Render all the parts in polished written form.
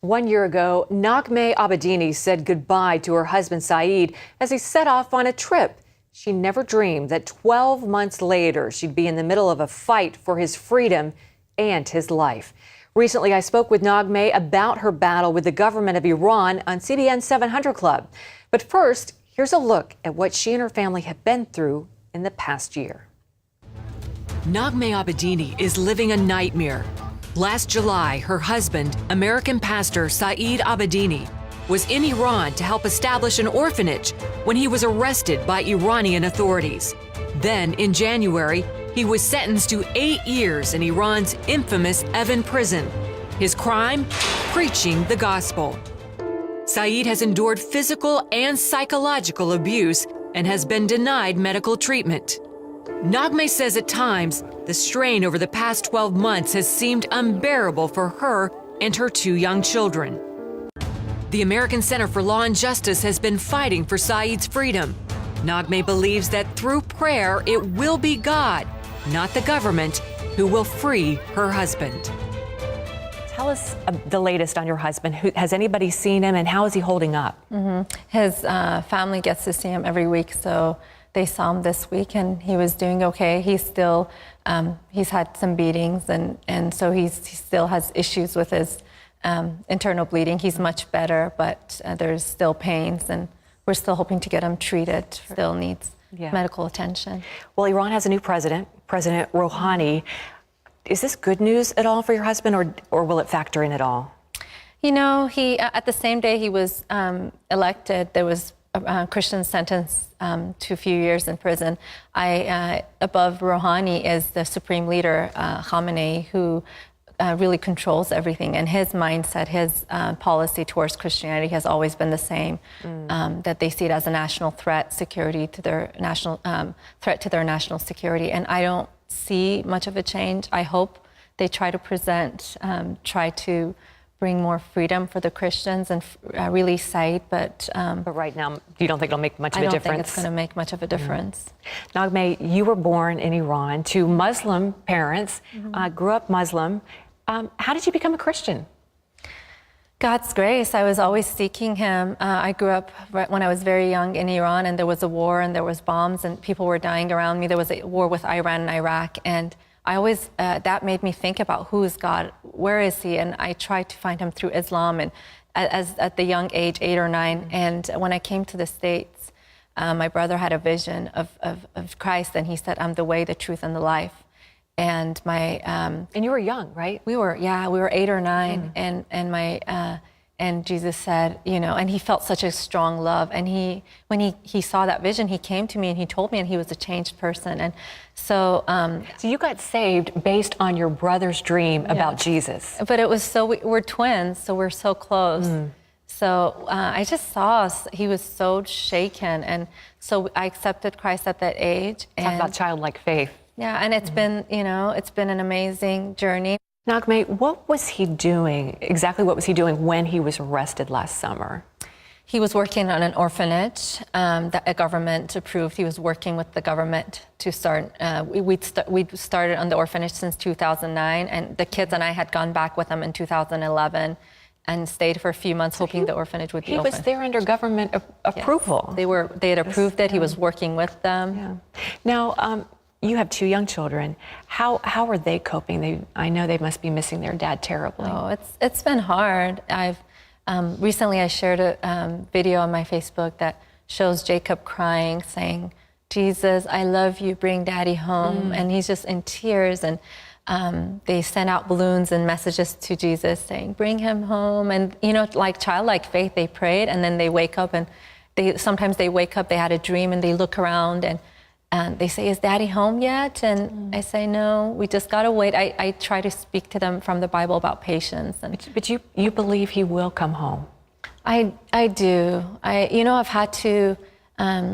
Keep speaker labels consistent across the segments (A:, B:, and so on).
A: 1 year ago, Naghmeh Abedini said goodbye to her husband Saeed as he set off on a trip. She never dreamed that 12 months later, she'd be in the middle of a fight for his freedom and his life. Recently, I spoke with Naghmeh about her battle with the government of Iran on CBN 700 Club. But first, here's a look at what she and her family have been through in the past year. Naghmeh Abedini is living a nightmare. Last July, her husband, American pastor Saeed Abedini, was in Iran to help establish an orphanage when he was arrested by Iranian authorities. Then, in January, he was sentenced to 8 years in Iran's infamous Evin prison. His crime? Preaching the gospel. Saeed has endured physical and psychological abuse and has been denied medical treatment. Naghmeh says at times, the strain over the past 12 months has seemed unbearable for her and her 2 young children. The American Center for Law and Justice has been fighting for Saeed's freedom. Naghmeh believes that through prayer, it will be God, not the government, who will free her husband. Tell us the latest on your husband. Has anybody seen him, and how is he holding up?
B: His family gets to see him every week, so they saw him this week, and he was doing okay. He's still, he's had some beatings, and so he still has issues with his internal bleeding. He's much better, but there's still pains, and we're still hoping to get him treated. Still needs medical attention.
A: Well, Iran has a new president, President Rouhani. Is this good news at all for your husband, or will it factor in at all?
B: You know, he at the same day he was elected, there was a Christian sentenced to a few years in prison. Above Rouhani is the supreme leader, Khamenei, who really controls everything. And his mindset, his policy towards Christianity has always been the same, that they see it as a national threat, security to their national threat to their national security. And I don't see much of a change. I hope they try to bring more freedom for the Christians and release Saeed, but
A: right now, you don't think it'll make much of a difference?
B: I don't think it's going to make much of a difference.
A: Naghmeh, you were born in Iran to Muslim parents, grew up Muslim. How did you become a Christian?
B: God's grace. I was always seeking Him. I grew up when I was very young in Iran, and there was a war, and there was bombs, and people were dying around me. There was a war with Iran and Iraq, and I always, that made me think about who is God, where is He? And I tried to find Him through Islam, and at the young age, 8 or 9. And when I came to the States, my brother had a vision of Christ, and he said, "I'm the way, the truth, and the life." And and
A: you were young, right?
B: We were 8 or 9, and Jesus said, you know, and he felt such a strong love. And when he saw that vision, he came to me and he told me, and he was a changed person. And so,
A: so you got saved based on your brother's dream about Jesus.
B: But it was we're twins, so we're so close. So I just saw he was so shaken, and so I accepted Christ at that age.
A: Talk about childlike faith.
B: Yeah, and it's been, you know, it's been an amazing journey.
A: Naghmeh, what was he doing? Exactly what was he doing when he was arrested last summer?
B: He was working on an orphanage that a government approved. He was working with the government to start. We'd started on the orphanage since 2009, and the kids and I had gone back with them in 2011 and stayed for a few months, hoping the orphanage would be open.
A: He was there under government approval.
B: Yes. They had approved it. He was working with them.
A: Yeah. Now, you have 2 young children. How are they coping? I know they must be missing their dad terribly.
B: Oh, it's been hard. Recently I shared a video on my Facebook that shows Jacob crying, saying, "Jesus, I love you, bring daddy home." And he's just in tears, and they sent out balloons and messages to Jesus saying, "Bring him home." And, you know, like childlike faith, they prayed, and then they wake up, and sometimes they wake up, they had a dream, and they look around, and they say, "Is daddy home yet?" And I say, "No, we just gotta wait." I try to speak to them from the Bible about patience.
A: But you believe he will come home?
B: I do. You know, I've had to,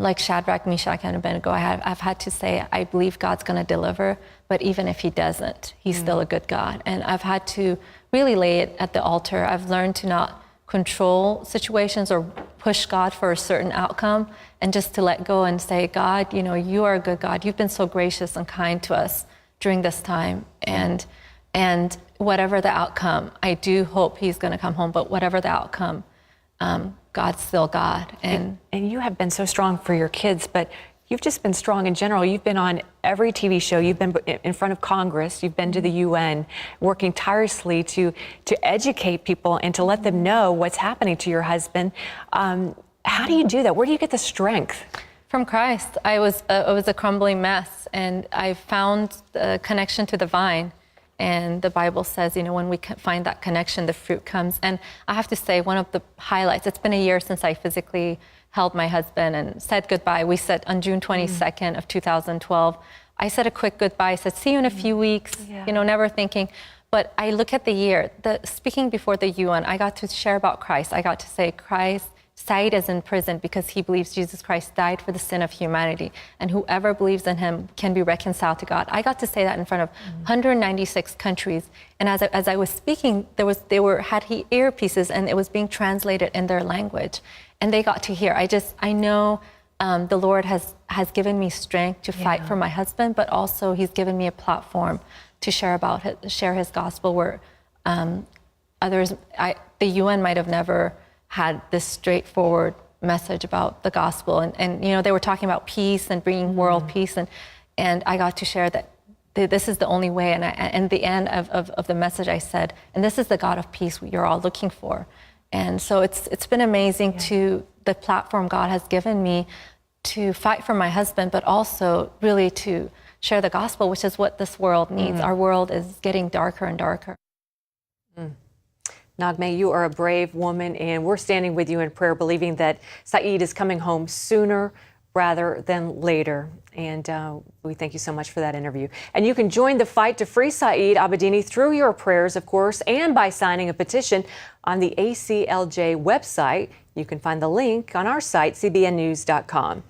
B: like Shadrach, Meshach, and Abednego, I've had to say, I believe God's gonna deliver, but even if He doesn't, He's still a good God. And I've had to really lay it at the altar. I've learned to not control situations or push God for a certain outcome, and just to let go and say, "God, you know, you are a good God. You've been so gracious and kind to us during this time." And whatever the outcome, I do hope he's going to come home, but whatever the outcome, God's still God.
A: And you have been so strong for your kids, but you've just been strong in general. You've been on every TV show. You've been in front of Congress. You've been to the UN, working tirelessly to educate people and to let them know what's happening to your husband. How do you do that? Where do you get the strength?
B: From Christ. I was a crumbling mess, and I found the connection to the vine. And the Bible says, when we find that connection, the fruit comes. And I have to say, one of the highlights, it's been a year since I physically held my husband and said goodbye. We said on June 22nd of 2012, I said a quick goodbye. I said, see you in a few weeks, never thinking. But I look at the year, speaking before the UN, I got to share about Christ. I got to say, Saeed is in prison because he believes Jesus Christ died for the sin of humanity, and whoever believes in him can be reconciled to God. I got to say that in front of 196 countries, and as I was speaking, had earpieces, and it was being translated in their language, and they got to hear. I know the Lord has given me strength to fight for my husband, but also He's given me a platform to share His gospel where the UN might have never had this straightforward message about the gospel. And they were talking about peace and bringing world peace. And I got to share that this is the only way. And at the end of the message, I said, and this is the God of peace you're all looking for. And so it's been amazing to the platform God has given me to fight for my husband, but also really to share the gospel, which is what this world needs. Our world is getting darker and darker.
A: Naghmeh, you are a brave woman, and we're standing with you in prayer, believing that Saeed is coming home sooner rather than later. And we thank you so much for that interview. And you can join the fight to free Saeed Abedini through your prayers, of course, and by signing a petition on the ACLJ website. You can find the link on our site, cbnnews.com.